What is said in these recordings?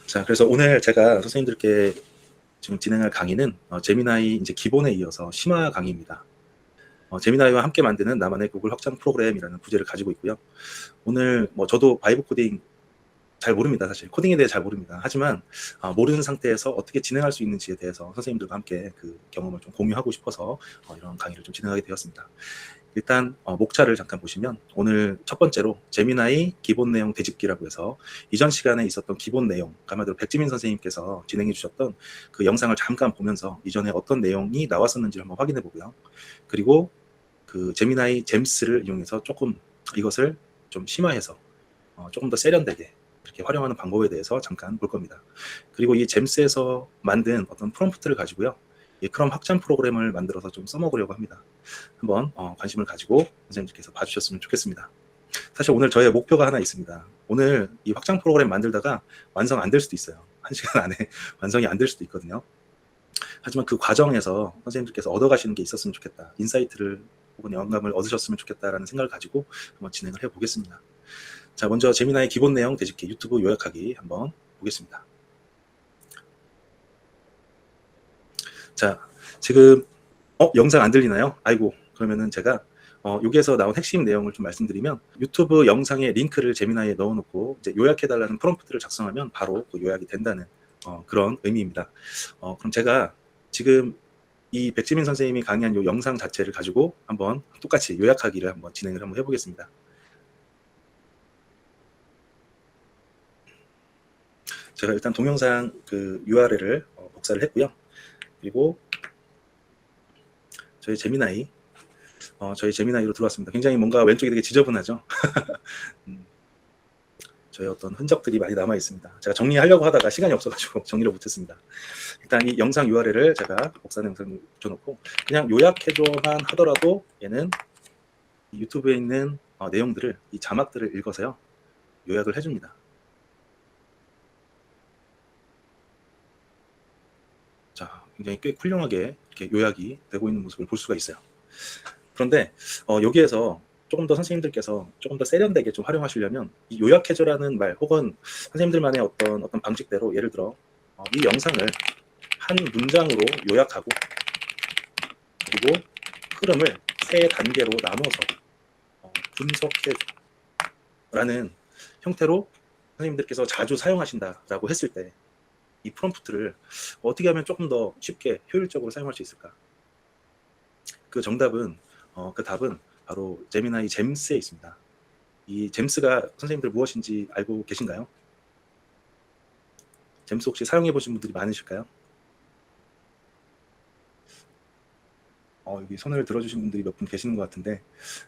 자, 그래서 오늘 제가 선생님들께 지금 진행할 강의는 제미나이 이제 기본에 이어서 심화 강의입니다. 제미나이와 함께 만드는 나만의 구글 확장 프로그램이라는 부제를 가지고 있고요. 오늘 저도 바이브 코딩 잘 모릅니다. 사실 코딩에 대해 잘 모릅니다. 하지만 모르는 상태에서 어떻게 진행할 수 있는지에 대해서 선생님들과 함께 그 경험을 좀 공유하고 싶어서 이런 강의를 좀 진행하게 되었습니다. 일단 목차를 잠깐 보시면 오늘 첫 번째로 제미나이 기본 내용 되짚기라고 해서 이전 시간에 있었던 기본 내용, 아마도 백지민 선생님께서 진행해 주셨던 그 영상을 잠깐 보면서 이전에 어떤 내용이 나왔었는지를 한번 확인해 보고요. 그리고 그 제미나이 잼스를 이용해서 조금 이것을 좀 심화해서 조금 더 세련되게 이렇게 활용하는 방법에 대해서 잠깐 볼 겁니다. 그리고 이 잼스에서 만든 어떤 프롬프트를 가지고요. 이 크롬 확장 프로그램을 만들어서 좀 써먹으려고 합니다. 한번 관심을 가지고 선생님들께서 봐주셨으면 좋겠습니다. 사실 오늘 저의 목표가 하나 있습니다. 오늘 이 확장 프로그램 만들다가 완성 안 될 수도 있어요. 1시간 안에 완성이 안 될 수도 있거든요. 하지만 그 과정에서 선생님들께서 얻어가시는 게 있었으면 좋겠다. 인사이트를 혹은 영감을 얻으셨으면 좋겠다라는 생각을 가지고 한번 진행을 해보겠습니다. 자, 먼저 제미나이 기본 내용 되짚기 유튜브 요약하기 한번 보겠습니다. 자, 지금 영상 안 들리나요? 아이고, 그러면은 제가 여기에서 나온 핵심 내용을 좀 말씀드리면 유튜브 영상의 링크를 제미나이에 넣어놓고 이제 요약해달라는 프롬프트를 작성하면 바로 그 요약이 된다는 그런 의미입니다. 그럼 제가 지금 이 백지민 선생님이 강의한 이 영상 자체를 가지고 한번 똑같이 요약하기를 한번 진행을 한번 해보겠습니다. 제가 일단 동영상 그 URL을 복사를 했고요. 그리고 저희 제미나이로 들어왔습니다. 굉장히 뭔가 왼쪽이 되게 지저분하죠. 저희 어떤 흔적들이 많이 남아 있습니다. 제가 정리하려고 하다가 시간이 없어가지고 정리를 못했습니다. 일단 이 영상 URL을 제가 복사한 영상을 붙여놓고 그냥 요약해줘만 하더라도 얘는 유튜브에 있는 내용들을 이 자막들을 읽어서요 요약을 해줍니다. 자, 굉장히 꽤 훌륭하게 이렇게 요약이 되고 있는 모습을 볼 수가 있어요. 그런데 여기에서 조금 더 선생님들께서 조금 더 세련되게 좀 활용하시려면 이 요약해줘라는 말 혹은 선생님들만의 어떤 방식대로 예를 들어 이 영상을 한 문장으로 요약하고 그리고 흐름을 세 단계로 나눠서 분석해줘라는 형태로 선생님들께서 자주 사용하신다라고 했을 때 이 프롬프트를 어떻게 하면 조금 더 쉽게 효율적으로 사용할 수 있을까? 그 정답은 그 답은 바로 제미나이 잼스에 있습니다. 이 잼스가 선생님들 무엇인지 알고 계신가요? 잼스 혹시 사용해 보신 분들이 많으실까요? 여기 손을 들어주신 분들이 몇 분 계시는 것 같은데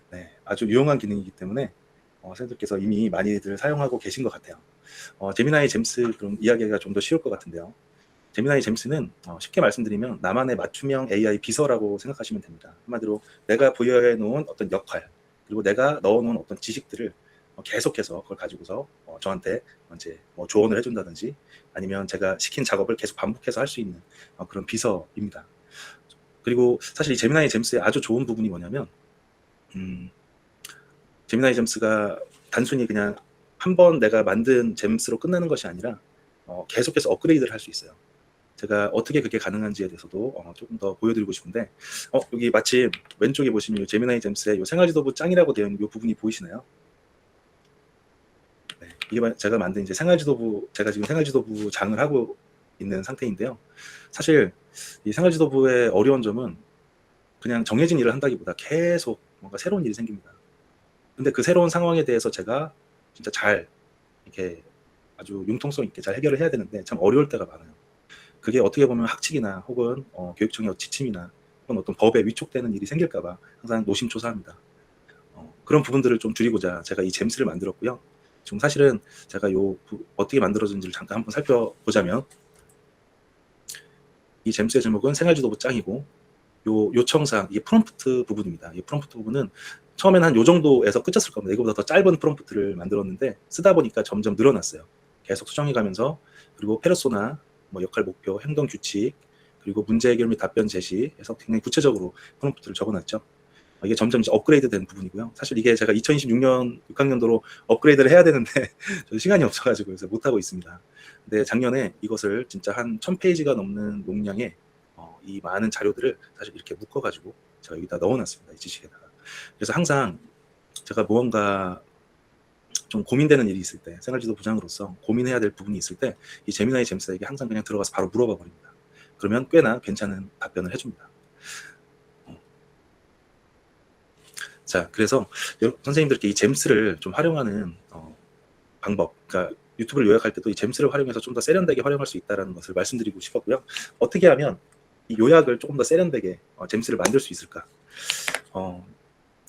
네, 아주 유용한 기능이기 때문에 선생님들께서 이미 많이들 사용하고 계신 것 같아요. 제미나이 잼스 그럼 이야기가 좀 더 쉬울 것 같은데요. 제미나이 잼스는 쉽게 말씀드리면 나만의 맞춤형 AI 비서라고 생각하시면 됩니다. 한마디로 내가 부여해 놓은 어떤 역할 그리고 내가 넣어 놓은 어떤 지식들을 계속해서 그걸 가지고서 저한테 이제 조언을 해준다든지 아니면 제가 시킨 작업을 계속 반복해서 할 수 있는 그런 비서입니다. 그리고 사실 이 제미나이 잼스의 아주 좋은 부분이 뭐냐면 제미나이 잼스가 단순히 그냥 한 번 내가 만든 잼스로 끝나는 것이 아니라 계속해서 업그레이드를 할 수 있어요. 제가 어떻게 그게 가능한지에 대해서도 조금 더 보여드리고 싶은데 여기 마침 왼쪽에 보시면 제미나이 잼스의 요 생활지도부 짱이라고 되어 있는 이 부분이 보이시나요? 네, 이게 제가 만든 이제 생활지도부, 제가 지금 생활지도부 장을 하고 있는 상태인데요. 사실 이 생활지도부의 어려운 점은 그냥 정해진 일을 한다기보다 계속 뭔가 새로운 일이 생깁니다. 근데 그 새로운 상황에 대해서 제가 진짜 잘 이렇게 아주 융통성 있게 잘 해결을 해야 되는데 참 어려울 때가 많아요. 그게 어떻게 보면 학칙이나 혹은 교육청의 지침이나 혹은 어떤 법에 위촉되는 일이 생길까봐 항상 노심초사합니다. 그런 부분들을 좀 줄이고자 제가 이 잼스를 만들었고요. 지금 사실은 제가 어떻게 만들어졌는지를 잠깐 한번 살펴보자면 이 잼스의 제목은 생활지도부 짱이고 요 요청사항, 이게 프롬프트 부분입니다. 이 프롬프트 부분은 처음에는 한 요 정도에서 끝쳤을 겁니다. 이거보다 더 짧은 프롬프트를 만들었는데 쓰다 보니까 점점 늘어났어요. 계속 수정해 가면서 그리고 페르소나, 역할 목표, 행동 규칙, 그리고 문제 해결 및 답변 제시해서 굉장히 구체적으로 프롬프트를 적어놨죠. 이게 점점 이제 업그레이드된 부분이고요. 사실 이게 제가 2026년 6학년도로 업그레이드를 해야 되는데 저도 시간이 없어가지고 그래서 못하고 있습니다. 근데 작년에 이것을 진짜 한 1000페이지가 넘는 용량의 이 많은 자료들을 사실 이렇게 묶어가지고 제가 여기다 넣어놨습니다. 이 지식에다가. 그래서 항상 제가 무언가 좀 고민되는 일이 있을 때, 생활지도 부장으로서 고민해야 될 부분이 있을 때 이 제미나이 잼스에게 항상 그냥 들어가서 바로 물어봐 버립니다. 그러면 꽤나 괜찮은 답변을 해줍니다. 자, 그래서 선생님들께 이 잼스를 좀 활용하는 방법, 그러니까 유튜브를 요약할 때도 이 잼스를 활용해서 좀 더 세련되게 활용할 수 있다는 것을 말씀드리고 싶었고요. 어떻게 하면 이 요약을 조금 더 세련되게 잼스를 만들 수 있을까?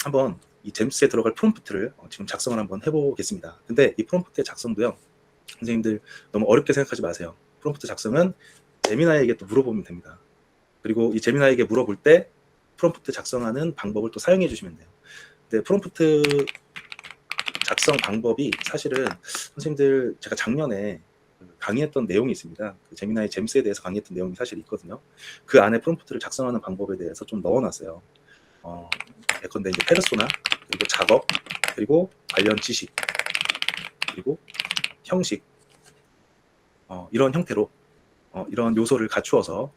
한번 이 잼스에 들어갈 프롬프트를 지금 작성을 한번 해보겠습니다. 근데 이 프롬프트의 작성도요, 선생님들 너무 어렵게 생각하지 마세요. 프롬프트 작성은 제미나이에게 또 물어보면 됩니다. 그리고 이 제미나이에게 물어볼 때 프롬프트 작성하는 방법을 또 사용해 주시면 돼요. 근데 프롬프트 작성 방법이 사실은 선생님들 제가 작년에 강의했던 내용이 있습니다. 그 제미나이 잼스에 대해서 강의했던 내용이 사실 있거든요. 그 안에 프롬프트를 작성하는 방법에 대해서 좀 넣어놨어요. 예컨대 이제 페르소나, 그리고 작업, 그리고 관련 지식, 그리고 형식, 이런 형태로 이런 요소를 갖추어서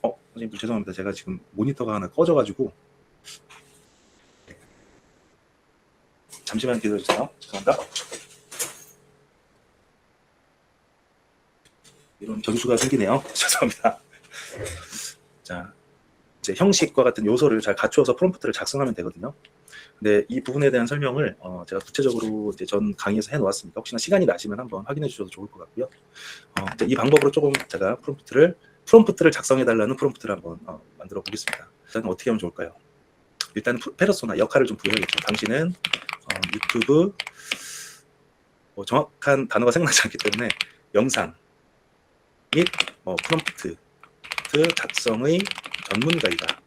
선생님들 죄송합니다. 제가 지금 모니터가 하나 꺼져가지고 잠시만 기다려주세요. 죄송합니다. 이런 변수가 생기네요. 죄송합니다. 자, 이제 형식과 같은 요소를 잘 갖추어서 프롬프트를 작성하면 되거든요. 근데 이 부분에 대한 설명을 제가 구체적으로 이제 전 강의에서 해놓았습니다. 혹시나 시간이 나시면 한번 확인해 주셔도 좋을 것 같고요. 이 방법으로 조금 제가 프롬프트를 작성해달라는 프롬프트를 한번 만들어 보겠습니다. 일단 어떻게 하면 좋을까요? 일단 페르소나 역할을 좀 부여해야겠죠. 당신은 유튜브 정확한 단어가 생각나지 않기 때문에 영상 및 프롬프트 작성의 전문가이다.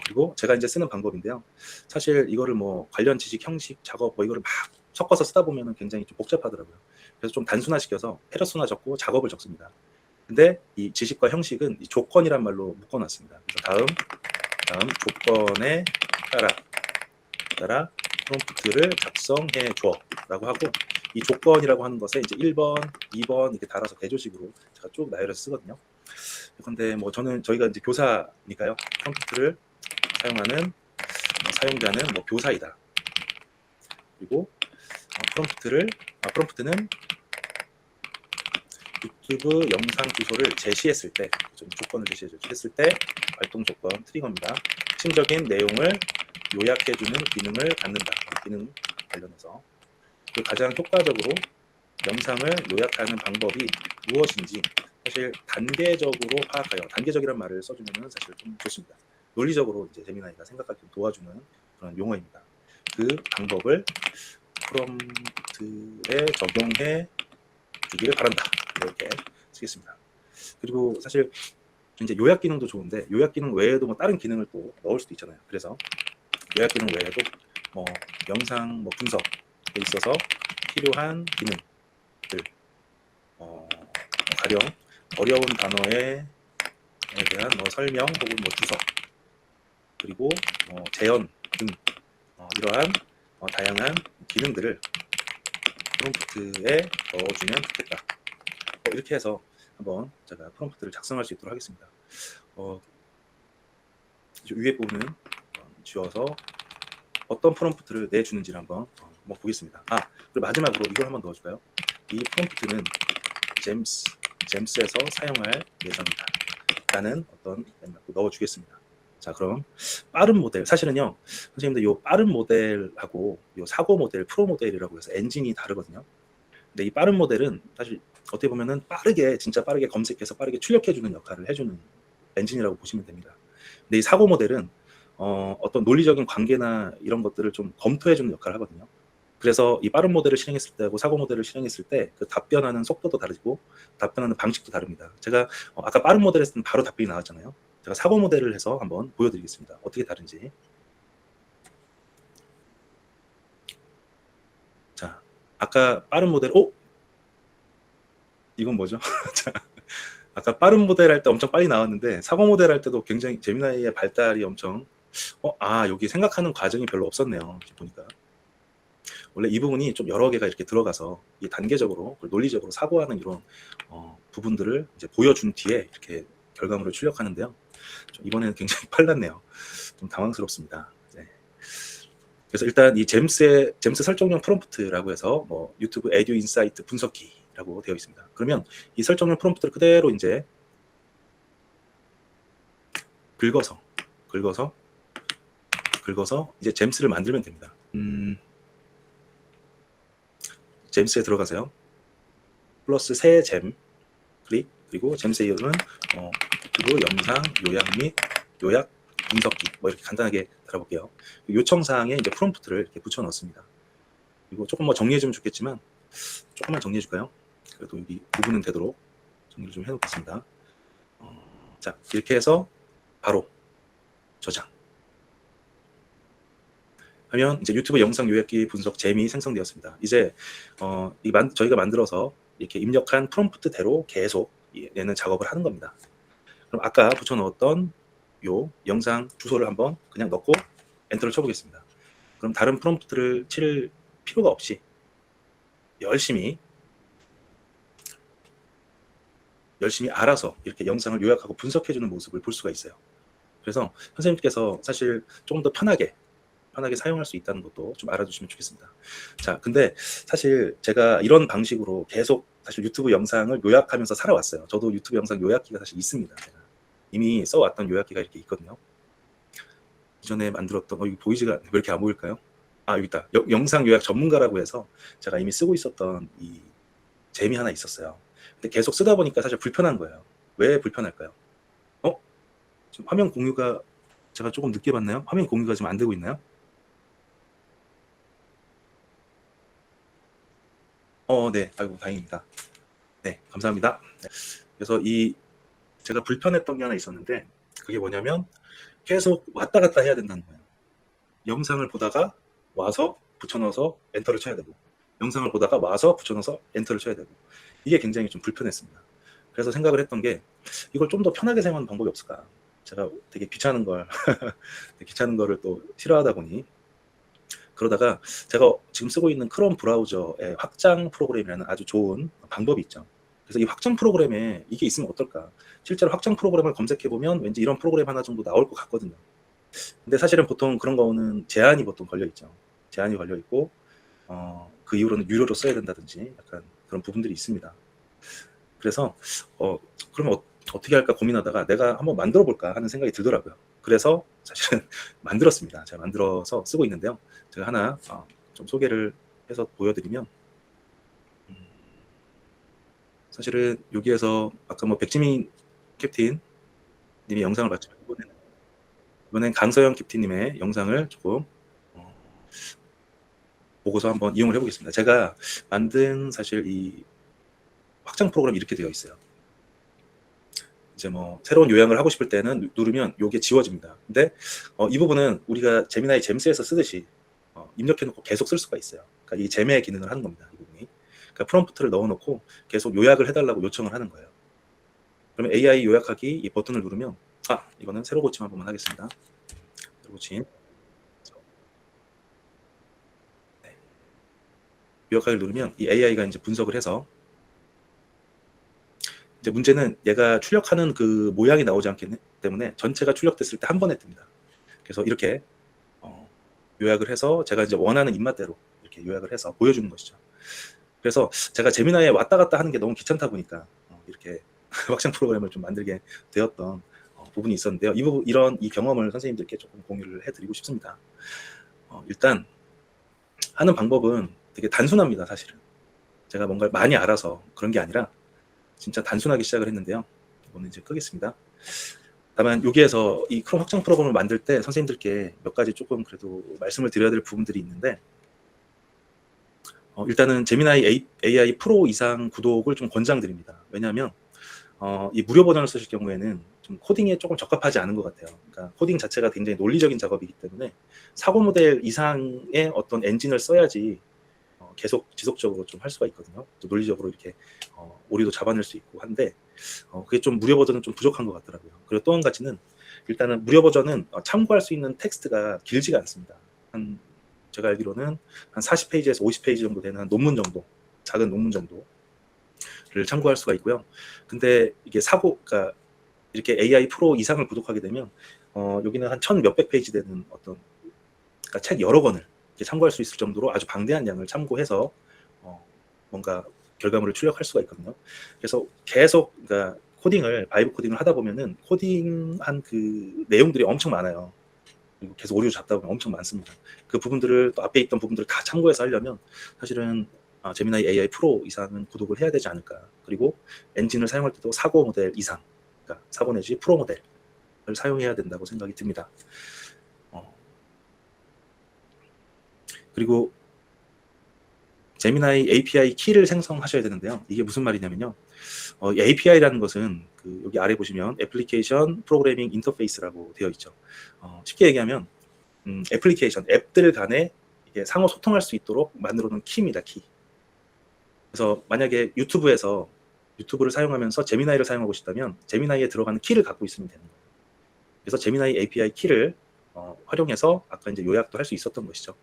그리고 제가 이제 쓰는 방법인데요. 사실 이거를 뭐 관련 지식, 형식, 작업 이거를 막 섞어서 쓰다 보면 굉장히 좀 복잡하더라고요. 그래서 좀 단순화시켜서 페르소나 적고 작업을 적습니다. 근데 이 지식과 형식은 이 조건이란 말로 묶어놨습니다. 그래서 다음 조건에 따라 프롬프트를 작성해 줘 라고 하고, 이 조건이라고 하는 것에 이제 1번, 2번 이렇게 달아서 대조식으로 제가 쭉 나열해서 쓰거든요. 근데 뭐 저희가 이제 교사니까요. 프롬프트를 사용하는 사용자는 뭐 교사이다. 그리고 프롬프트는 유튜브 영상 주소를 제시했을 때, 조건을 제시했을 때 활동 조건 트리거입니다. 핵심적인 내용을 요약해주는 기능을 갖는다. 기능 관련해서 가장 효과적으로 영상을 요약하는 방법이 무엇인지 사실 단계적으로 파악하여, 단계적이라는 말을 써주면 사실 좀 좋습니다. 논리적으로 이제 제미나이가 생각하기 도와주는 그런 용어입니다. 그 방법을 프롬프트에 적용해 주기를 바란다. 이렇게 쓰겠습니다. 그리고 사실 이제 요약 기능도 좋은데 요약 기능 외에도 뭐 다른 기능을 또 넣을 수도 있잖아요. 그래서 요약 기능 외에도 뭐 영상 분석에 있어서 필요한 기능들, 가령 어려운 단어에 대한 설명 혹은 주석, 그리고 재현 등 이러한 다양한 기능들을 프롬프트에 넣어주면 좋겠다. 이렇게 해서 한번 제가 프롬프트를 작성할 수 있도록 하겠습니다. 위에 부분은 지워서 어떤 프롬프트를 내주는지를 한번 보겠습니다. 그리고 마지막으로 이걸 한번 넣어줄까요? 이 프롬프트는 잼스에서 사용할 예정이다 라는 어떤 넣어주겠습니다. 자, 그럼 빠른 모델, 사실은요 선생님들 이 빠른 모델하고 이 사고 모델, 프로 모델이라고 해서 엔진이 다르거든요. 근데 이 빠른 모델은 사실 어떻게 보면은 진짜 빠르게 검색해서 빠르게 출력해주는 역할을 해주는 엔진이라고 보시면 됩니다. 근데 이 사고 모델은 어떤 논리적인 관계나 이런 것들을 좀 검토해주는 역할을 하거든요. 그래서 이 빠른 모델을 실행했을 때하고 사고 모델을 실행했을 때 그 답변하는 속도도 다르고 답변하는 방식도 다릅니다. 제가 아까 빠른 모델 했을 때 바로 답변이 나왔잖아요. 제가 사고 모델을 해서 한번 보여드리겠습니다. 어떻게 다른지. 자, 아까 빠른 모델, 이건 뭐죠? 자, 아까 빠른 모델 할 때 엄청 빨리 나왔는데 사고 모델 할 때도 굉장히 제미나이의 발달이 엄청 여기 생각하는 과정이 별로 없었네요. 이렇게 보니까. 원래 이 부분이 좀 여러 개가 이렇게 들어가서 이 단계적으로 논리적으로 사고하는 이런 부분들을 이제 보여준 뒤에 이렇게 결과물을 출력하는데요. 좀 이번에는 굉장히 빨랐네요. 좀 당황스럽습니다. 네. 그래서 일단 이 잼스 설정용 프롬프트라고 해서 뭐 유튜브 에듀 인사이트 분석기라고 되어 있습니다. 그러면 이 설정용 프롬프트를 그대로 이제 긁어서 이제 잼스를 만들면 됩니다. 잼스에 들어가세요. 플러스 새 잼 클릭, 그리고 잼스의 이름은 유튜브 영상 요약 및 요약 분석기 뭐 이렇게 간단하게 달아볼게요. 요청사항에 이제 프롬프트를 이렇게 붙여 넣습니다. 그리고 조금 뭐 정리해 주면 좋겠지만 조금만 정리해 줄까요? 그래도 여기 구분은 되도록 정리를 좀 해놓겠습니다. 자, 이렇게 해서 바로 저장 하면 이제 유튜브 영상 요약기 분석 잼이 생성되었습니다. 이제 저희가 만들어서 이렇게 입력한 프롬프트대로 계속 얘는 작업을 하는 겁니다. 그럼 아까 붙여 넣었던 요 영상 주소를 한번 그냥 넣고 엔터를 쳐보겠습니다. 그럼 다른 프롬프트를 칠 필요가 없이 열심히 알아서 이렇게 영상을 요약하고 분석해주는 모습을 볼 수가 있어요. 그래서 선생님께서 사실 조금 더 편하게 사용할 수 있다는 것도 좀 알아주시면 좋겠습니다. 자, 근데 사실 제가 이런 방식으로 계속 사실 유튜브 영상을 요약하면서 살아왔어요. 저도 유튜브 영상 요약기가 사실 있습니다. 제가 이미 써왔던 요약기가 이렇게 있거든요. 이전에 만들었던 이거 보이지가 왜 이렇게 안 보일까요? 여기 있다. 영상 요약 전문가라고 해서 제가 이미 쓰고 있었던 이 잼이 하나 있었어요. 근데 계속 쓰다 보니까 사실 불편한 거예요. 왜 불편할까요? 지금 화면 공유가 제가 조금 늦게 봤나요? 화면 공유가 지금 안 되고 있나요? 네. 아이고, 다행입니다. 네, 감사합니다. 네. 그래서 제가 불편했던 게 하나 있었는데, 그게 뭐냐면, 계속 왔다 갔다 해야 된다는 거예요. 영상을 보다가 와서 붙여넣어서 엔터를 쳐야 되고, 영상을 보다가 와서 붙여넣어서 엔터를 쳐야 되고, 이게 굉장히 좀 불편했습니다. 그래서 생각을 했던 게, 이걸 좀 더 편하게 사용하는 방법이 없을까? 제가 되게 귀찮은 거를 또 싫어하다 보니, 그러다가 제가 지금 쓰고 있는 크롬 브라우저의 확장 프로그램이라는 아주 좋은 방법이 있죠. 그래서 이 확장 프로그램에 이게 있으면 어떨까? 실제로 확장 프로그램을 검색해보면 왠지 이런 프로그램 하나 정도 나올 것 같거든요. 근데 사실은 보통 그런 거는 제한이 보통 걸려 있죠. 제한이 걸려 있고, 그 이후로는 유료로 써야 된다든지 약간 그런 부분들이 있습니다. 그래서, 그러면 어떻게 할까 고민하다가 내가 한번 만들어 볼까 하는 생각이 들더라고요. 그래서 사실은 만들었습니다. 제가 만들어서 쓰고 있는데요. 제가 하나 좀 소개를 해서 보여드리면, 사실은 여기에서 아까 뭐 백지민 캡틴 님이 영상을 봤지만 이번엔 강서영 캡틴님의 영상을 조금 보고서 한번 이용을 해보겠습니다. 제가 만든 사실 이 확장 프로그램이 이렇게 되어 있어요. 이제 뭐 새로운 요약을 하고 싶을 때는 누르면 이게 지워집니다. 근데 이 부분은 우리가 제미나이 잼스에서 쓰듯이 입력해놓고 계속 쓸 수가 있어요. 그러니까 이 잼의 기능을 하는 겁니다. 이 부분이. 그러니까 프롬프트를 넣어놓고 계속 요약을 해달라고 요청을 하는 거예요. 그러면 AI 요약하기 이 버튼을 누르면 이거는 새로 고침 한 번만 하겠습니다. 새로 고침. 네. 요약하기를 누르면 이 AI가 이제 분석을 해서 이제 문제는 얘가 출력하는 그 모양이 나오지 않기 때문에 전체가 출력됐을 때 한 번에 뜹니다. 그래서 이렇게 요약을 해서 제가 이제 원하는 입맛대로 이렇게 요약을 해서 보여주는 것이죠. 그래서 제가 제미나이에 왔다 갔다 하는 게 너무 귀찮다 보니까 이렇게 확장 프로그램을 좀 만들게 되었던 부분이 있었는데요. 이 경험을 선생님들께 조금 공유를 해드리고 싶습니다. 일단 하는 방법은 되게 단순합니다. 사실은 제가 뭔가를 많이 알아서 그런 게 아니라 진짜 단순하게 시작을 했는데요. 이거는 이제 끄겠습니다. 다만 여기에서 이 크롬 확장 프로그램을 만들 때 선생님들께 몇 가지 조금 그래도 말씀을 드려야 될 부분들이 있는데, 일단은 제미나이 AI 프로 이상 구독을 좀 권장드립니다. 왜냐하면 이 무료 버전을 쓰실 경우에는 좀 코딩에 조금 적합하지 않은 것 같아요. 그러니까 코딩 자체가 굉장히 논리적인 작업이기 때문에 사고 모델 이상의 어떤 엔진을 써야지 계속 지속적으로 좀 할 수가 있거든요. 또 논리적으로 이렇게 오류도 잡아낼 수 있고 한데 그게 좀 무료 버전은 좀 부족한 것 같더라고요. 그리고 또 한 가지는 일단은 무료 버전은 참고할 수 있는 텍스트가 길지가 않습니다. 제가 알기로는 한 40페이지에서 50페이지 정도 되는 한 논문 정도, 작은 논문 정도를 참고할 수가 있고요. 근데 이게 그러니까 이렇게 AI 프로 이상을 구독하게 되면 여기는 한 1000 몇백 페이지 되는 그러니까 책 여러 권을 참고할 수 있을 정도로 아주 방대한 양을 참고해서 뭔가 결과물을 출력할 수가 있거든요. 그래서 계속 그러니까 바이브 코딩을 하다 보면은 코딩한 그 내용들이 엄청 많아요. 그리고 계속 오류 잡다 보면 엄청 많습니다. 그 부분들을 또 앞에 있던 부분들을 다 참고해서 하려면 사실은 제미나이 AI 프로 이상은 구독을 해야 되지 않을까. 그리고 엔진을 사용할 때도 사고 모델 이상, 그러니까 사고 내지 프로 모델을 사용해야 된다고 생각이 듭니다. 그리고 제미나이 API 키를 생성하셔야 되는데요. 이게 무슨 말이냐면요. API라는 것은 여기 아래 보시면 애플리케이션 프로그래밍 인터페이스라고 되어 있죠. 쉽게 얘기하면 애플리케이션, 앱들 간에 이게 상호 소통할 수 있도록 만들어 놓은 키입니다. 키. 그래서 만약에 유튜브를 사용하면서 제미나이를 사용하고 싶다면 제미나이에 들어가는 키를 갖고 있으면 되는 거예요. 그래서 제미나이 API 키를 활용해서 아까 이제 요약도 할 수 있었던 것이죠.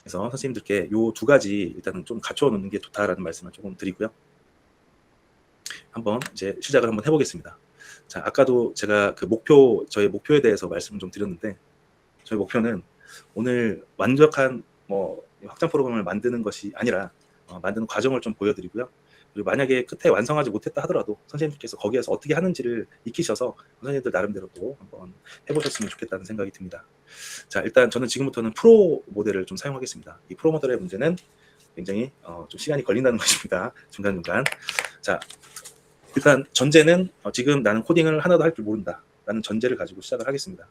그래서 선생님들께 요 두 가지 일단은 좀 갖춰 놓는 게 좋다라는 말씀을 조금 드리고요. 한번 이제 시작을 한번 해보겠습니다. 자, 아까도 제가 저의 목표에 대해서 말씀을 좀 드렸는데, 저희 목표는 오늘 완벽한 확장 프로그램을 만드는 것이 아니라 만드는 과정을 좀 보여드리고요. 그리고 만약에 끝에 완성하지 못했다 하더라도 선생님께서 거기에서 어떻게 하는지를 익히셔서 선생님들 나름대로 또 한번 해보셨으면 좋겠다는 생각이 듭니다. 자, 일단 저는 지금부터는 프로 모델을 좀 사용하겠습니다. 이 프로 모델의 문제는 굉장히 좀 시간이 걸린다는 것입니다. 중간중간. 자, 일단 전제는 지금 나는 코딩을 하나도 할 줄 모른다 라는 전제를 가지고 시작을 하겠습니다.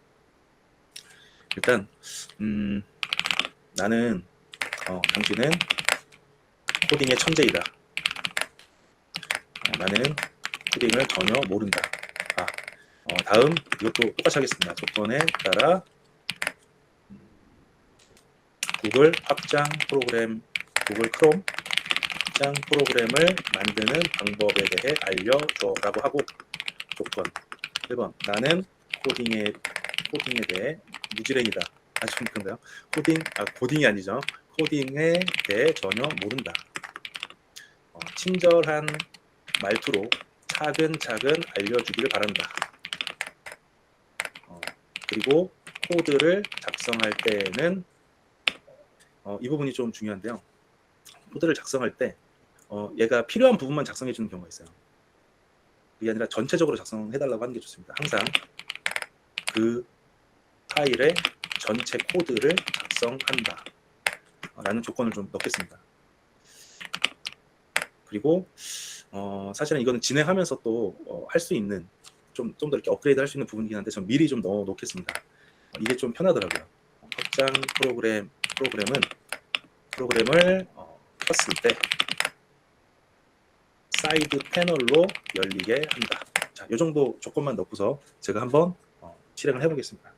일단 나는 당신은 코딩의 천재이다. 나는 코딩을 전혀 모른다. 다음 이것도 똑같이 하겠습니다. 조건에 따라 구글 크롬 확장 프로그램을 만드는 방법에 대해 알려줘 라고 하고, 조건 1번 나는 코딩에 대해 무지랭이다. 아주 그런가요? 코딩이 아니죠. 코딩에 대해 전혀 모른다. 친절한 말투로 차근차근 알려주기를 바란다. 그리고 코드를 작성할 때는 이 부분이 좀 중요한데요. 코드를 작성할 때 얘가 필요한 부분만 작성해 주는 경우가 있어요. 그게 아니라 전체적으로 작성해달라고 하는 게 좋습니다. 항상 그 파일의 전체 코드를 작성한다 라는 조건을 좀 넣겠습니다. 그리고 사실은 이거는 진행하면서 또 할 수 있는 좀 더 이렇게 업그레이드 할 수 있는 부분이긴 한데 전 미리 좀 넣어 놓겠습니다. 이게 좀 편하더라고요. 확장 프로그램을 켰을 때 사이드 패널로 열리게 한다. 자, 이 정도 조건만 넣고서 제가 한번 실행을 해보겠습니다.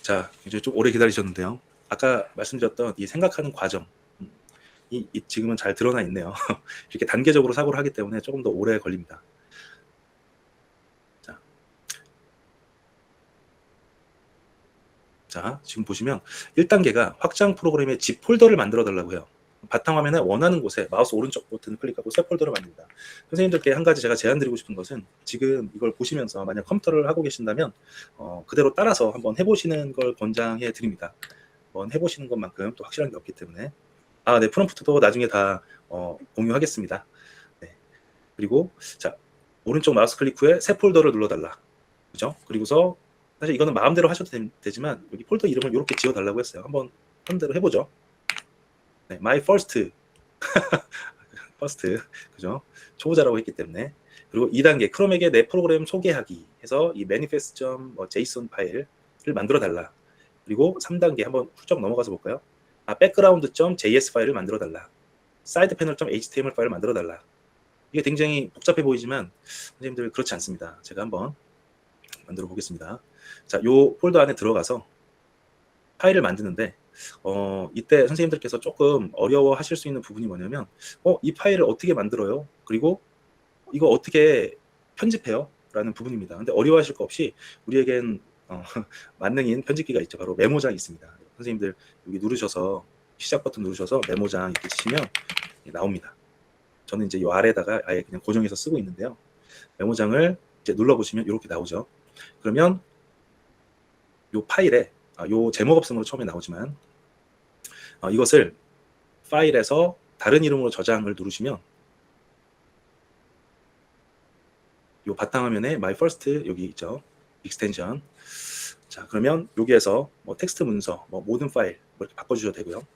자, 이제 좀 오래 기다리셨는데요. 아까 말씀드렸던 이 생각하는 과정, 지금은 잘 드러나 있네요. 이렇게 단계적으로 사고를 하기 때문에 조금 더 오래 걸립니다. 자, 지금 보시면 1단계가 확장 프로그램의 zip 폴더를 만들어 달라고 해요. 바탕화면에 원하는 곳에 마우스 오른쪽 버튼을 클릭하고 새 폴더를 만듭니다. 선생님들께 한 가지 제가 제안 드리고 싶은 것은, 지금 이걸 보시면서 만약 컴퓨터를 하고 계신다면 그대로 따라서 한번 해보시는 걸 권장해 드립니다. 한번 해보시는 것만큼 또 확실한 게 없기 때문에. 네, 프롬프트도 나중에 다 공유하겠습니다. 네. 그리고 자, 오른쪽 마우스 클릭 후에 새 폴더를 눌러달라. 그죠? 그리고서 사실 이거는 마음대로 하셔도 되지만 여기 폴더 이름을 이렇게 지어달라고 했어요. 한번 한 대로 해보죠. 네, my first 그죠? 초보자라고 했기 때문에. 그리고 2단계 크롬에게 내 프로그램 소개하기 해서 이 manifest.json 파일을 만들어 달라. 그리고 3단계 한번 훌쩍 넘어가서 볼까요? background.js 파일을 만들어 달라. 사이드 패널.html 파일을 만들어 달라. 이게 굉장히 복잡해 보이지만 선생님들 그렇지 않습니다. 제가 한번 만들어 보겠습니다. 자, 요 폴더 안에 들어가서 파일을 만드는데 이때 선생님들께서 조금 어려워 하실 수 있는 부분이 뭐냐면 이 파일을 어떻게 만들어요? 그리고 이거 어떻게 편집해요? 라는 부분입니다. 근데 어려워하실 거 없이 우리에겐 만능인 편집기가 있죠. 바로 메모장이 있습니다. 선생님들 여기 누르셔서 시작 버튼 누르셔서 메모장 이렇게 치시면 나옵니다. 저는 이제 이 아래다가 아예 그냥 고정해서 쓰고 있는데요. 메모장을 이제 눌러보시면 이렇게 나오죠. 그러면 이 파일에 이 제목 없음으로 처음에 나오지만 이것을 파일에서 다른 이름으로 저장을 누르시면 이 바탕화면에 My First 여기 있죠. 익스텐션. 자, 그러면 여기에서 뭐 텍스트 문서, 뭐 모든 파일 뭐 이렇게 바꿔주셔도 되고요.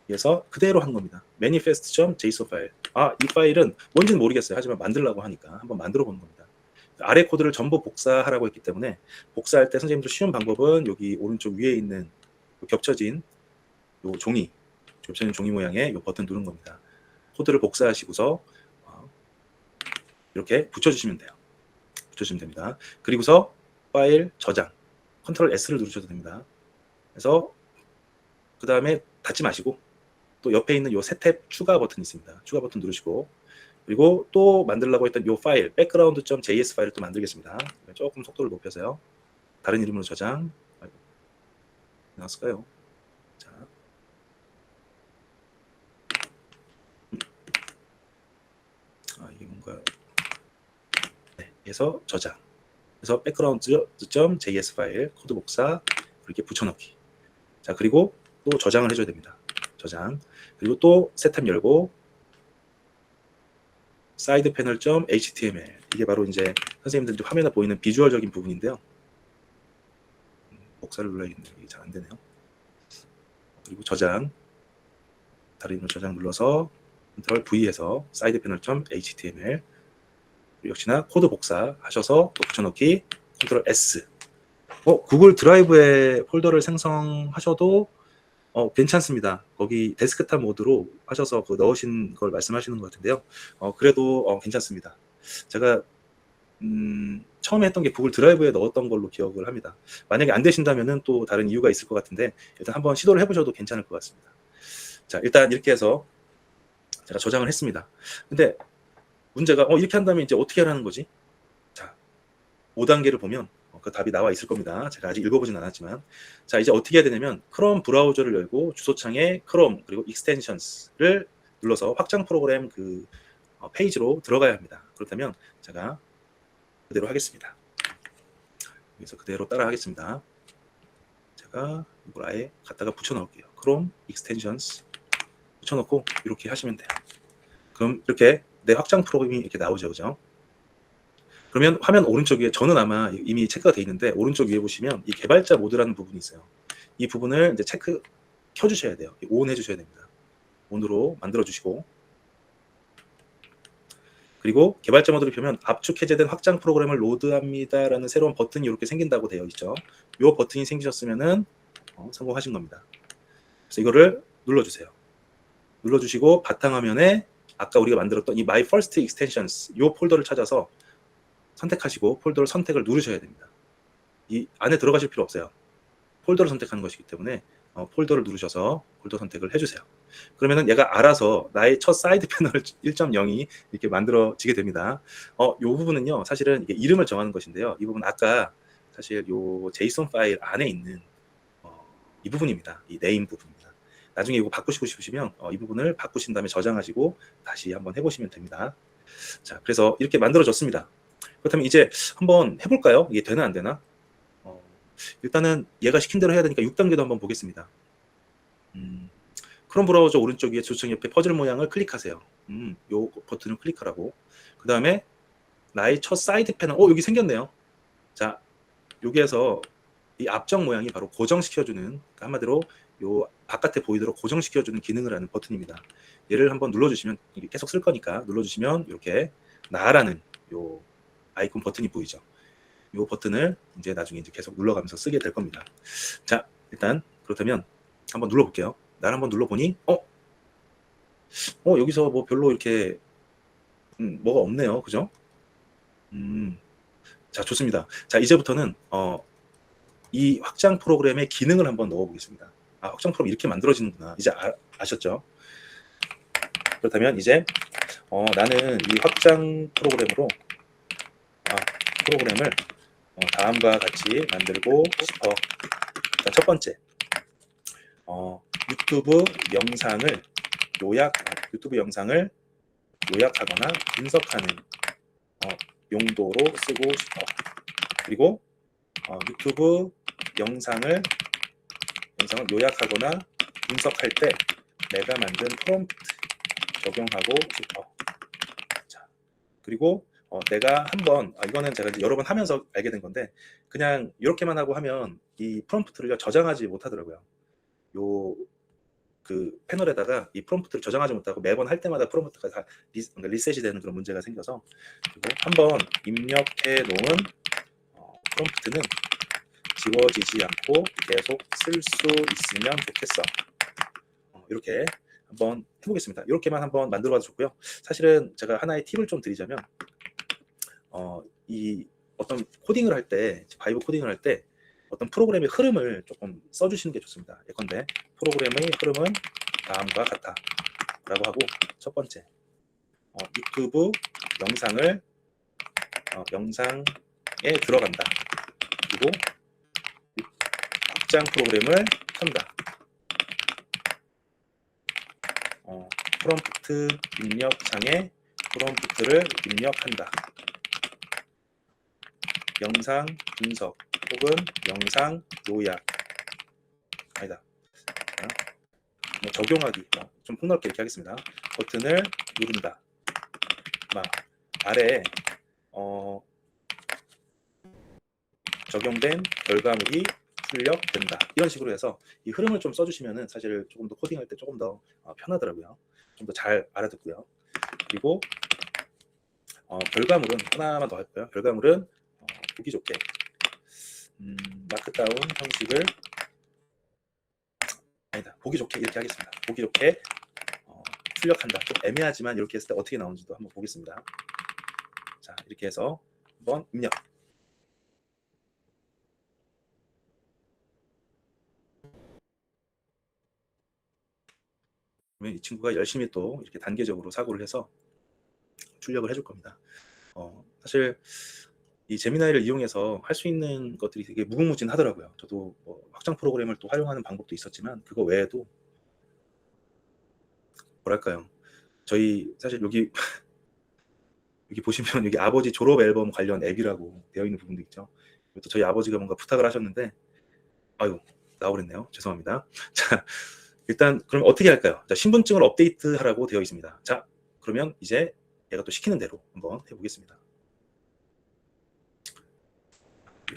그래서 그대로 한 겁니다. manifest.json 파일. 이 파일은 뭔지는 모르겠어요. 하지만 만들려고 하니까 한번 만들어 보는 겁니다. 아래 코드를 전부 복사하라고 했기 때문에 복사할 때 선생님들 쉬운 방법은 여기 오른쪽 위에 있는 겹쳐진 요 종이 모양의 요 버튼 누른 겁니다. 코드를 복사하시고서 이렇게 붙여주시면 돼요. 붙여주시면 됩니다. 그리고서 파일 저장, 컨트롤 S를 누르셔도 됩니다. 그래서 그 다음에 닫지 마시고 또 옆에 있는 요 새 탭 추가 버튼 있습니다. 추가 버튼 누르시고 그리고 또 만들려고 했던 요 파일 background.js 파일을 또 만들겠습니다. 조금 속도를 높여서요. 다른 이름으로 저장. 나왔을까요? 자, 이게 뭔가요? 네, 그래서 저장. 그래서 background.js 파일 코드 복사 이렇게 붙여넣기. 자, 그리고 또 저장을 해줘야 됩니다. 저장. 그리고 또 새 탭 열고 사이드 패널.html 이게 바로 이제 선생님들 화면에 보이는 비주얼적인 부분인데요. 복사를 눌러야겠네요. 이게 잘 안 되네요. 그리고 저장. 다른 이름으로 저장 눌러서 컨트롤 V해서 사이드 패널.html 역시나 코드 복사 하셔서 또 붙여넣기 컨트롤 S. 구글 드라이브에 폴더를 생성하셔도 괜찮습니다. 거기 데스크탑 모드로 하셔서 넣으신 걸 말씀하시는 것 같은데요. 그래도 괜찮습니다. 제가 처음에 했던 게 구글 드라이브에 넣었던 걸로 기억을 합니다. 만약에 안 되신다면은 또 다른 이유가 있을 것 같은데 일단 한번 시도를 해보셔도 괜찮을 것 같습니다. 자, 일단 이렇게 해서 제가 저장을 했습니다. 근데 문제가 이렇게 한다면 이제 어떻게 하라는 거지? 자, 5단계를 보면 그 답이 나와 있을 겁니다. 제가 아직 읽어보진 않았지만 자, 이제 어떻게 해야 되냐면 크롬 브라우저를 열고 주소창에 크롬 그리고 익스텐션스를 눌러서 확장 프로그램 그 페이지로 들어가야 합니다. 그렇다면 제가 그대로 하겠습니다. 여기서 그대로 따라 하겠습니다. 제가 이걸 아예 갖다가 붙여 넣을게요. 크롬 익스텐션스 붙여놓고 이렇게 하시면 돼요. 그럼 이렇게 내 확장 프로그램이 이렇게 나오죠, 그죠? 그러면 화면 오른쪽 위에 저는 아마 이미 체크가 되어 있는데 오른쪽 위에 보시면 이 개발자 모드라는 부분이 있어요. 이 부분을 이제 체크 켜주셔야 돼요. 온 해주셔야 됩니다. 온으로 만들어 주시고 그리고 개발자 모드를 켜면 압축 해제된 확장 프로그램을 로드합니다라는 새로운 버튼이 이렇게 생긴다고 되어 있죠. 이 버튼이 생기셨으면은 성공하신 겁니다. 그래서 이거를 눌러주세요. 눌러주시고 바탕화면에 아까 우리가 만들었던 이 My First Extensions 이 폴더를 찾아서 선택하시고 폴더를 선택을 누르셔야 됩니다. 이 안에 들어가실 필요 없어요. 폴더를 선택하는 것이기 때문에 폴더를 누르셔서 폴더 선택을 해주세요. 그러면은 얘가 알아서 나의 첫 사이드 패널 1.0이 이렇게 만들어지게 됩니다. 이 부분은요, 사실은 이게 이름을 정하는 것인데요. 이 부분 아까 사실 요 JSON 파일 안에 있는 이 부분입니다. 이 네임 부분입니다. 나중에 이거 바꾸시고 싶으시면 이 부분을 바꾸신 다음에 저장하시고 다시 한번 해보시면 됩니다. 자, 그래서 이렇게 만들어졌습니다. 그렇다면 이제 한번 해볼까요? 이게 되나 안 되나? 일단은 얘가 시킨 대로 해야 되니까 6단계도 한번 보겠습니다. 크롬 브라우저 오른쪽 위에 조청 옆에 퍼즐 모양을 클릭하세요. 요 버튼을 클릭하라고. 그 다음에 나의 첫 사이드 패널, 여기 생겼네요. 자, 여기에서 이 앞쪽 모양이 바로 고정시켜주는, 그러니까 한마디로 요 바깥에 보이도록 고정시켜주는 기능을 하는 버튼입니다. 얘를 한번 눌러주시면, 이게 계속 쓸 거니까 눌러주시면 이렇게 나라는 요 아이콘 버튼이 보이죠. 이 버튼을 이제 나중에 이제 계속 눌러가면서 쓰게 될 겁니다. 자, 일단 그렇다면 한번 눌러볼게요. 날 한번 눌러보니 여기서 뭐 별로 이렇게 뭐가 없네요. 그죠? 자, 좋습니다. 자, 이제부터는 이 확장 프로그램의 기능을 한번 넣어보겠습니다. 확장 프로그램 이렇게 만들어지는구나. 이제 아셨죠? 그렇다면 이제 나는 이 확장 프로그램을 다음과 같이 만들고 싶어. 자, 첫 번째, 유튜브 영상을 요약하거나 분석하는 용도로 쓰고 싶어. 그리고 유튜브 영상을 요약하거나 분석할 때 내가 만든 프롬프트 적용하고 싶어. 자, 그리고 내가 한번 이거는 제가 이제 여러 번 하면서 알게 된 건데 그냥 이렇게만 하고 하면 이 프롬프트를 저장하지 못하더라고요. 그 패널에다가 이 프롬프트를 저장하지 못하고 매번 할 때마다 프롬프트가 다 리셋이 되는 그런 문제가 생겨서 한번 입력해 놓은 프롬프트는 지워지지 않고 계속 쓸 수 있으면 좋겠어. 이렇게 한번 해보겠습니다. 이렇게만 한번 만들어봐도 좋고요. 사실은 제가 하나의 팁을 좀 드리자면 이 어떤 코딩을 할 때, 바이브 코딩을 할 때 어떤 프로그램의 흐름을 조금 써주시는 게 좋습니다. 예컨대 프로그램의 흐름은 다음과 같다 라고 하고, 첫 번째 유튜브 영상에 들어간다. 그리고 확장 프로그램을 켠다. 프롬프트 입력창에 프롬프트를 입력한다. 영상 분석 혹은 영상 요약 아니다. 적용하기 좀 폭넓게 이렇게 하겠습니다. 버튼을 누른다. 아래에 적용된 결과물이 출력된다. 이런 식으로 해서 이 흐름을 좀 써주시면은 사실 조금 더 코딩할 때 조금 더 편하더라고요. 좀 더 잘 알아듣고요. 그리고 결과물은 하나만 더 할까요? 결과물은 보기 좋게 마크다운 형식을 보기 좋게 이렇게 하겠습니다. 보기 좋게 출력한다. 좀 애매하지만 이렇게 했을 때 어떻게 나오는지도 한번 보겠습니다. 자, 이렇게 해서 한번 입력. 그러면 이 친구가 열심히 또 이렇게 단계적으로 사고를 해서 출력을 해줄 겁니다. 사실 이 제미나이를 이용해서 할 수 있는 것들이 되게 무궁무진하더라고요. 저도 확장 프로그램을 또 활용하는 방법도 있었지만 그거 외에도 뭐랄까요? 저희 사실 여기 보시면 여기 아버지 졸업 앨범 관련 앱이라고 되어 있는 부분도 있죠. 또 저희 아버지가 뭔가 부탁을 하셨는데 아유 나오랬네요. 죄송합니다. 자, 일단 그럼 어떻게 할까요? 자, 신분증을 업데이트하라고 되어 있습니다. 자, 그러면 이제 얘가 또 시키는 대로 한번 해보겠습니다.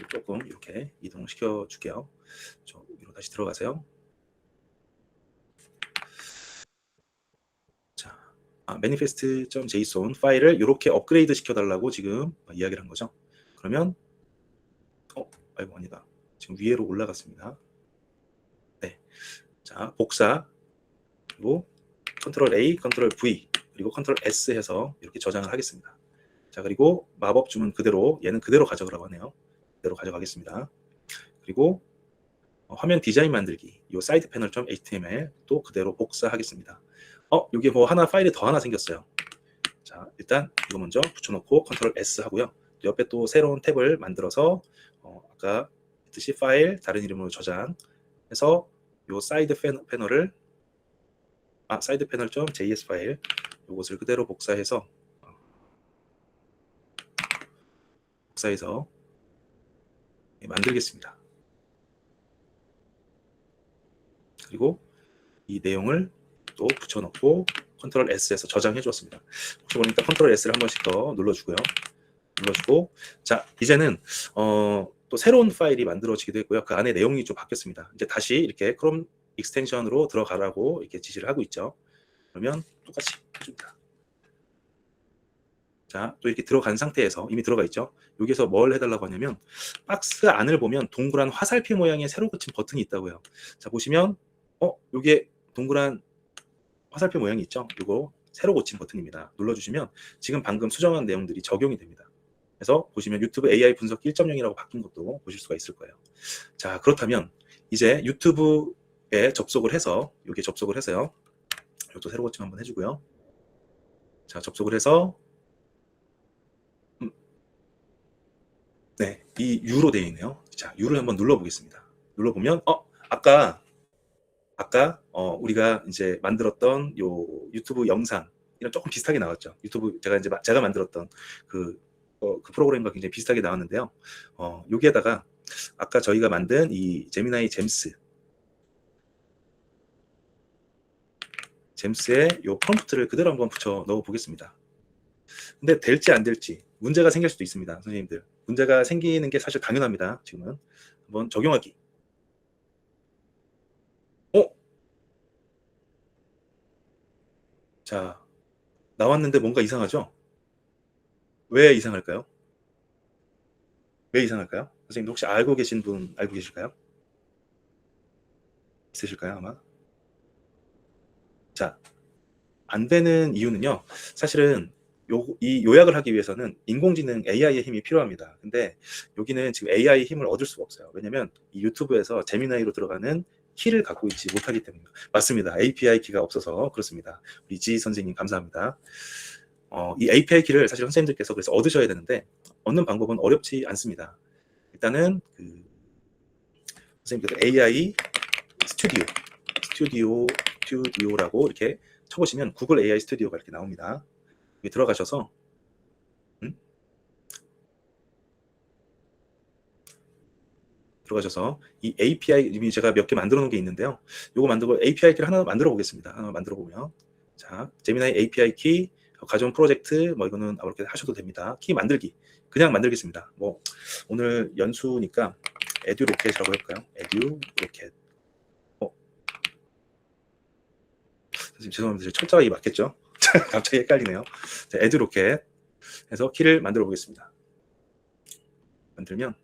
조금 이렇게 이동시켜 줄게요. 여기로 다시 들어가세요. 자, manifest.json 파일을 이렇게 업그레이드 시켜달라고 지금 이야기를 한 거죠. 그러면 아이고 아니다. 지금 위로 올라갔습니다. 네, 자 복사 그리고 컨트롤 A, 컨트롤 V 그리고 컨트롤 S 해서 이렇게 저장을 하겠습니다. 자, 그리고 마법 주문 그대로 얘는 그대로 가져가라고 하네요. 그대로 가져가겠습니다. 그리고 화면 디자인 만들기 이 사이드 패널 .html 또 그대로 복사하겠습니다. 여기 하나 파일이 더 하나 생겼어요. 자, 일단 이거 먼저 붙여놓고 컨트롤 S 하고요. 옆에 또 새로운 탭을 만들어서 아까 했듯이 파일 다른 이름으로 저장해서 이 사이드 패널을 사이드 패널 .js 파일 이것을 그대로 복사해서 만들겠습니다. 그리고 이 내용을 또 붙여넣고 컨트롤 S에서 저장해 주었습니다. 혹시 모르니까 컨트롤 S를 한 번씩 더 눌러주고 자, 이제는 또 새로운 파일이 만들어지기도 했고요. 그 안에 내용이 좀 바뀌었습니다. 이제 다시 이렇게 크롬 익스텐션으로 들어가라고 이렇게 지시를 하고 있죠. 그러면 똑같이 해줍니다. 자, 또 이렇게 들어간 상태에서 이미 들어가 있죠. 여기서 뭘 해달라고 하냐면 박스 안을 보면 동그란 화살표 모양의 세로 그친 버튼이 있다고요. 자, 보시면 요게 동그란 화살표 모양이 있죠. 이거 새로 고친 버튼입니다. 눌러주시면 지금 방금 수정한 내용들이 적용이 됩니다. 그래서 보시면 유튜브 AI 분석 1.0이라고 바뀐 것도 보실 수가 있을 거예요. 자, 그렇다면 이제 유튜브에 접속을 해서 여기에 접속을 해서요. 이것도 새로 고침 한번 해주고요. 자, 접속을 해서 네, 이 U로 되어 있네요. 자, U를 한번 눌러보겠습니다. 눌러보면 아까 우리가 이제 만들었던 요 유튜브 영상이랑 조금 비슷하게 나왔죠. 유튜브 제가 만들었던 그 프로그램과 굉장히 비슷하게 나왔는데요. 여기에다가 아까 저희가 만든 이 제미나이 잼스의 요 프롬프트를 그대로 한번 붙여 넣어 보겠습니다. 근데 될지 안 될지 문제가 생길 수도 있습니다, 선생님들. 문제가 생기는 게 사실 당연합니다. 지금은 한번 적용하기. 자, 나왔는데 뭔가 이상하죠? 왜 이상할까요? 왜 이상할까요? 선생님 혹시 알고 계신 분 알고 계실까요? 있으실까요, 아마? 자, 안 되는 이유는요. 사실은 이 요약을 하기 위해서는 인공지능 AI의 힘이 필요합니다. 근데 여기는 지금 AI 힘을 얻을 수가 없어요. 왜냐면 이 유튜브에서 제미나이로 들어가는 키를 갖고 있지 못하기 때문입니다. 맞습니다. API 키가 없어서 그렇습니다. 우리 지 선생님 감사합니다. 이 API 키를 사실 선생님들께서 그래서 얻으셔야 되는데 얻는 방법은 어렵지 않습니다. 일단은 선생님께서 AI 스튜디오라고 이렇게 쳐보시면 구글 AI 스튜디오가 이렇게 나옵니다. 여기 들어가셔서 이 API 제가 몇 개 만들어 놓은 게 있는데요. 요거 만들고 API 키를 하나 만들어 보겠습니다. 하나 만들어 보면 자, 제미나이 API 키 가져온 프로젝트 뭐 이거는 이렇게 하셔도 됩니다. 키 만들기 그냥 만들겠습니다. 뭐 오늘 연수니까 에듀로켓이라고 할까요? 에듀로켓. 죄송합니다. 철자가 맞겠죠? 갑자기 헷갈리네요. 자, 에듀로켓 해서 키를 만들어 보겠습니다. 만들면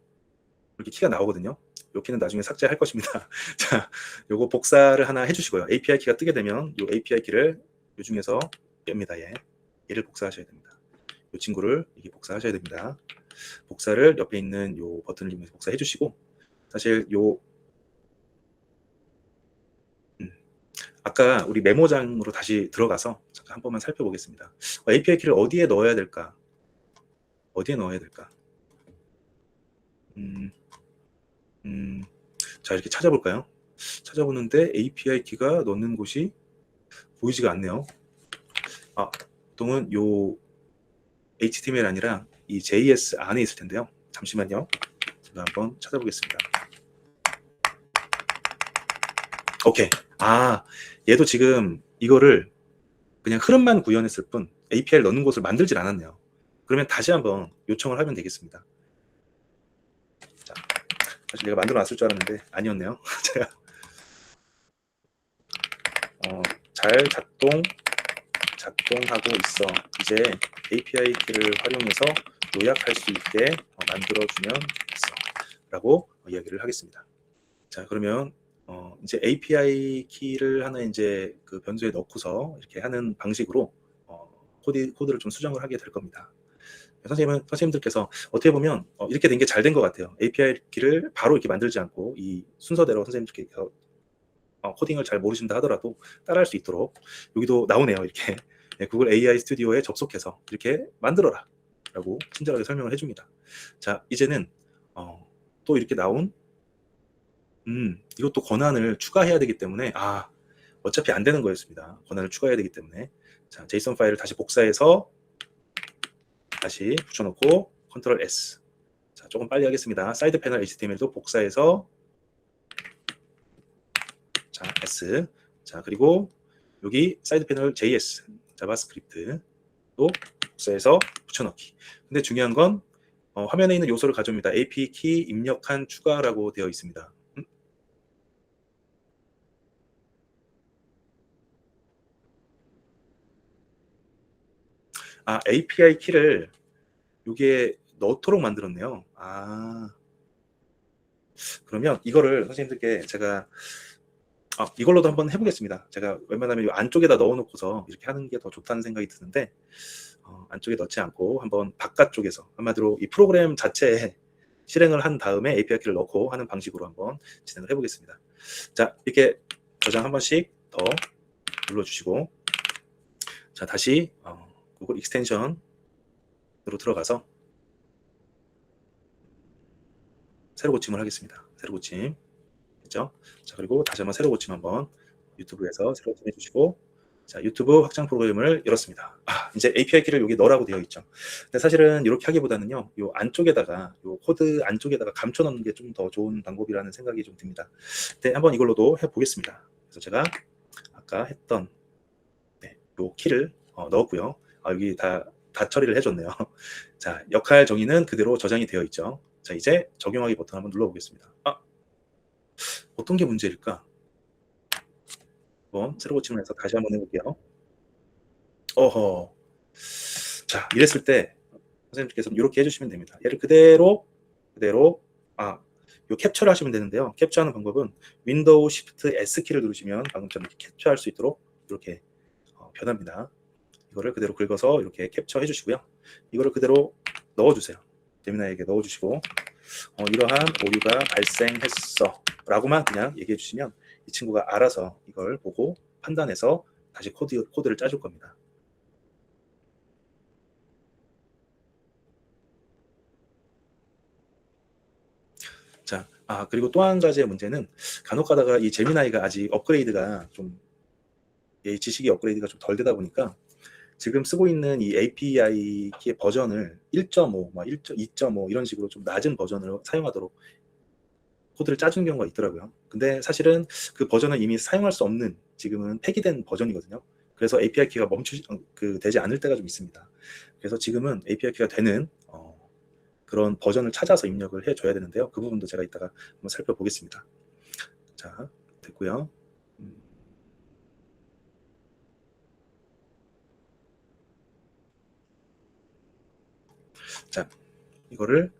이렇게 키가 나오거든요. 이 키는 나중에 삭제할 것입니다. 자, 요거 복사를 하나 해주시고요. API 키가 뜨게 되면 이 API 키를 이 중에서 뺍니다. 얘를 복사하셔야 됩니다. 이 친구를 이게 복사하셔야 됩니다. 복사를 옆에 있는 이 버튼을 이용해서 복사해 주시고 사실 아까 우리 메모장으로 다시 들어가서 잠깐 한 번만 살펴보겠습니다. API 키를 어디에 넣어야 될까? 자, 이렇게 찾아볼까요? 찾아보는데 API 키가 넣는 곳이 보이지가 않네요. 보통은 요 HTML 아니라 이 JS 안에 있을 텐데요. 잠시만요. 제가 한번 찾아보겠습니다. 오케이. 얘도 지금 이거를 그냥 흐름만 구현했을 뿐 API를 넣는 곳을 만들질 않았네요. 그러면 다시 한번 요청을 하면 되겠습니다. 자, 사실 내가 만들어 놨을 줄 알았는데 아니었네요. 제가 잘 작동하고 있어. 이제 API 키를 활용해서 요약할 수 있게 만들어주면 됐어. 라고 이야기를 하겠습니다. 자, 그러면 이제 API 키를 하나 이제 그 변수에 넣고서 이렇게 하는 방식으로 코드를 좀 수정을 하게 될 겁니다. 선생님들께서 어떻게 보면 이렇게 된 게 잘 된 것 같아요. API 키를 바로 이렇게 만들지 않고 이 순서대로 선생님들께서 코딩을 잘 모르신다 하더라도 따라할 수 있도록 여기도 나오네요. 이렇게 구글 AI 스튜디오에 접속해서 이렇게 만들어라 라고 친절하게 설명을 해줍니다. 자, 이제는 또 이렇게 나온 이것도 권한을 추가해야 되기 때문에 어차피 안 되는 거였습니다. 권한을 추가해야 되기 때문에 자, JSON 파일을 다시 복사해서 다시 붙여놓고 컨트롤 S. 자, 조금 빨리 하겠습니다. 사이드 패널 HTML도 복사해서 자, S. 자, 그리고 여기 사이드 패널 JS 자바스크립트 또 복사해서 붙여넣기. 근데 중요한 건 화면에 있는 요소를 가져옵니다. AP 키 입력한 추가라고 되어 있습니다. API 키를 여기에 넣도록 만들었네요. 그러면 이거를 선생님들께 제가 이걸로도 한번 해보겠습니다. 제가 웬만하면 이 안쪽에다 넣어놓고서 이렇게 하는 게 더 좋다는 생각이 드는데 안쪽에 넣지 않고 한번 바깥쪽에서 한마디로 이 프로그램 자체에 실행을 한 다음에 API 키를 넣고 하는 방식으로 한번 진행을 해보겠습니다. 자, 이렇게 저장 한 번씩 더 눌러주시고 자, 다시 구글 익스텐션으로 들어가서 새로 고침을 하겠습니다. 새로 고침. 됐죠? 자, 그리고 다시 한번 새로 고침 한번 유튜브에서 새로 고침해 주시고, 자, 유튜브 확장 프로그램을 열었습니다. 이제 API 키를 여기 넣으라고 되어 있죠. 근데 사실은 이렇게 하기보다는요, 요 안쪽에다가, 요 코드 안쪽에다가 감춰 넣는 게 좀 더 좋은 방법이라는 생각이 좀 듭니다. 네, 한번 이걸로도 해보겠습니다. 그래서 제가 아까 했던 요 키를 넣었고요. 여기 다 처리를 해줬네요. 자, 역할 정의는 그대로 저장이 되어 있죠. 자, 이제 적용하기 버튼 한번 눌러보겠습니다. 어떤 게 문제일까? 한번 새로 고침을 해서 다시 한번 해볼게요. 어허. 자, 이랬을 때 선생님께서 이렇게 해주시면 됩니다. 얘를 그대로 요 캡처를 하시면 되는데요. 캡처하는 방법은 윈도우 Shift S 키를 누르시면 방금처럼 이렇게 캡처할 수 있도록 이렇게 변합니다. 이거를 그대로 긁어서 이렇게 캡처해 주시고요. 이거를 그대로 넣어주세요. 제미나이에게 넣어주시고 이러한 오류가 발생했어 라고만 그냥 얘기해 주시면 이 친구가 알아서 이걸 보고 판단해서 다시 코드를 짜줄 겁니다. 자, 그리고 또 한 가지의 문제는 간혹 가다가 이 제미나이가 아직 업그레이드가 좀 지식이 업그레이드가 좀 덜 되다 보니까 지금 쓰고 있는 이 API 키의 버전을 1.5, 2.5 이런 식으로 좀 낮은 버전을 사용하도록 코드를 짜주는 경우가 있더라고요. 근데 사실은 그 버전은 이미 사용할 수 없는 지금은 폐기된 버전이거든요. 그래서 API 키가 되지 않을 때가 좀 있습니다. 그래서 지금은 API 키가 되는 그런 버전을 찾아서 입력을 해줘야 되는데요. 그 부분도 제가 이따가 한번 살펴보겠습니다. 자, 됐고요. 자, 이거를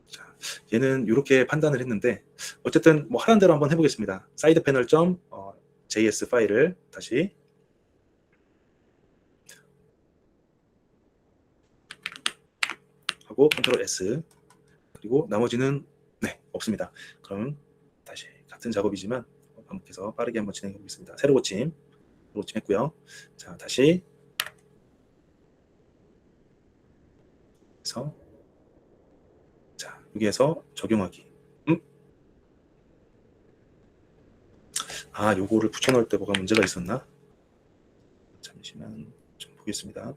자, 얘는 이렇게 판단을 했는데 어쨌든 뭐 하라는 대로 한번 해보겠습니다. 사이드 패널 .js 파일을 다시 하고 컨트롤 S 그리고 나머지는 없습니다. 그럼 다시 같은 작업이지만 반복해서 빠르게 한번 진행해 보겠습니다. 새로 고침했고요. 자, 다시 해서 자, 여기에서 적용하기. 요거를 붙여넣을 때 뭐가 문제가 있었나? 잠시만 좀 보겠습니다.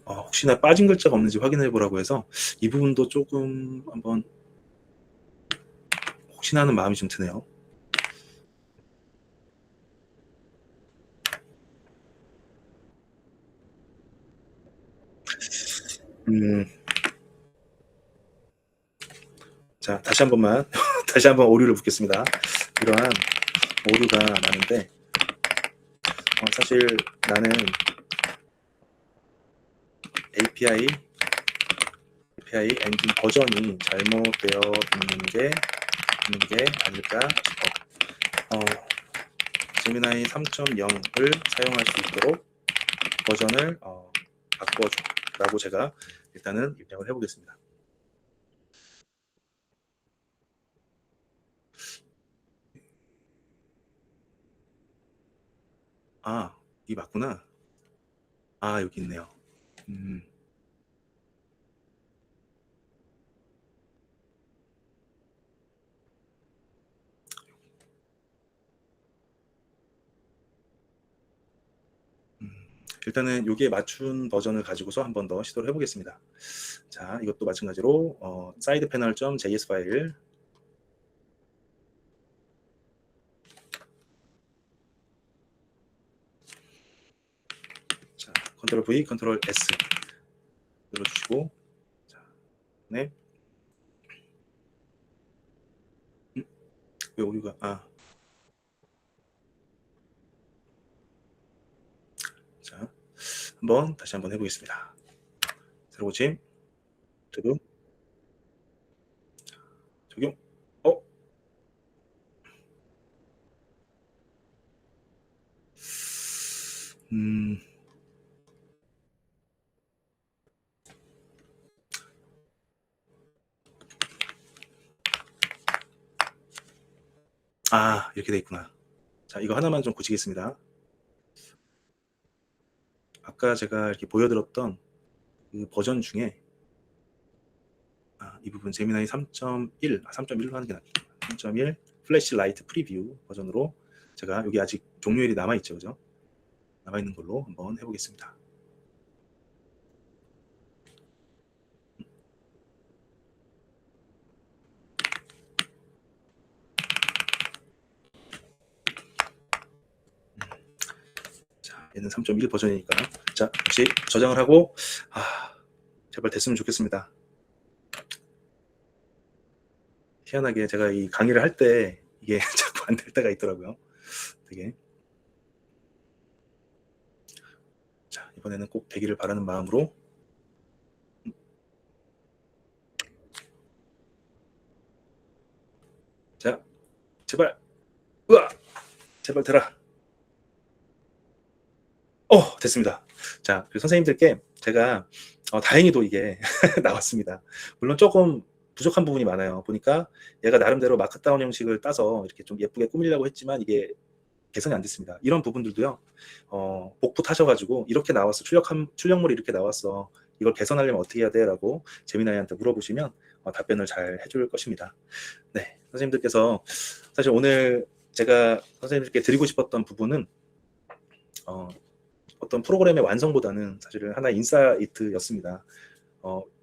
혹시나 빠진 글자가 없는지 확인해 보라고 해서 이 부분도 조금 한번 혹시나 하는 마음이 좀 드네요. 자, 다시 한 번만 다시 한번 오류를 묻겠습니다. 이러한 오류가 많은데 사실 나는 API 엔진 버전이 잘못되어 있는 게 아닐까 싶어. 제미나이 3.0을 사용할 수 있도록 버전을 바꿔줘라고 제가 일단은 입력을 해보겠습니다. 이 맞구나. 여기 있네요. 일단은 여기에 맞춘 버전을 가지고서 한 번 더 시도를 해보겠습니다. 자, 이것도 마찬가지로 사이드 패널 .js 파일 자, 컨트롤 V, 컨트롤 S 눌러주시고 자, 네. 왜 오류가 자, 다시 한번 해보겠습니다. 새로 고침 두두 적용 음, 이렇게 돼 있구나. 자, 이거 하나만 좀 고치겠습니다. 아까 제가 이렇게 보여드렸던 그 버전 중에 이 부분 제미나이 3.1, 3.1로 하는 게 낫겠다. 3.1 플래시 라이트 프리뷰 버전으로 제가 여기 아직 종료일이 남아있죠, 그죠? 남아있는 걸로 한번 해보겠습니다. 자, 얘는 3.1 버전이니까. 자, 혹시 저장을 하고, 제발 됐으면 좋겠습니다. 희한하게 제가 이 강의를 할 때 이게 자꾸 안 될 때가 있더라고요. 되게. 자, 이번에는 꼭 되기를 바라는 마음으로. 자, 제발. 으아! 제발 되라. 됐습니다. 자, 그리고 선생님들께 제가 다행히도 이게 나왔습니다. 물론 조금 부족한 부분이 많아요. 보니까 얘가 나름대로 마크다운 형식을 따서 이렇게 좀 예쁘게 꾸미려고 했지만 이게 개선이 안 됐습니다. 이런 부분들도요. 복붙 하셔가지고 이렇게 나왔어. 출력물이 이렇게 나왔어. 이걸 개선하려면 어떻게 해야 돼? 라고 제미나이한테 물어보시면 답변을 잘 해줄 것입니다. 네, 선생님들께서 사실 오늘 제가 선생님들께 드리고 싶었던 부분은 어떤 프로그램의 완성보다는 사실은 하나의 인사이트였습니다.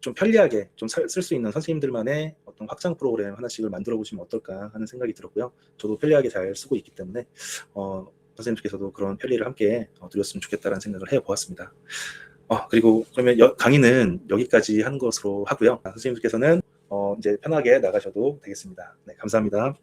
좀 편리하게 좀 쓸 수 있는 선생님들만의 어떤 확장 프로그램 하나씩을 만들어 보시면 어떨까 하는 생각이 들었고요. 저도 편리하게 잘 쓰고 있기 때문에 선생님께서도 그런 편리를 함께 드렸으면 좋겠다는 생각을 해보았습니다. 그리고 그러면 강의는 여기까지 하는 것으로 하고요. 선생님께서는 이제 편하게 나가셔도 되겠습니다. 네, 감사합니다.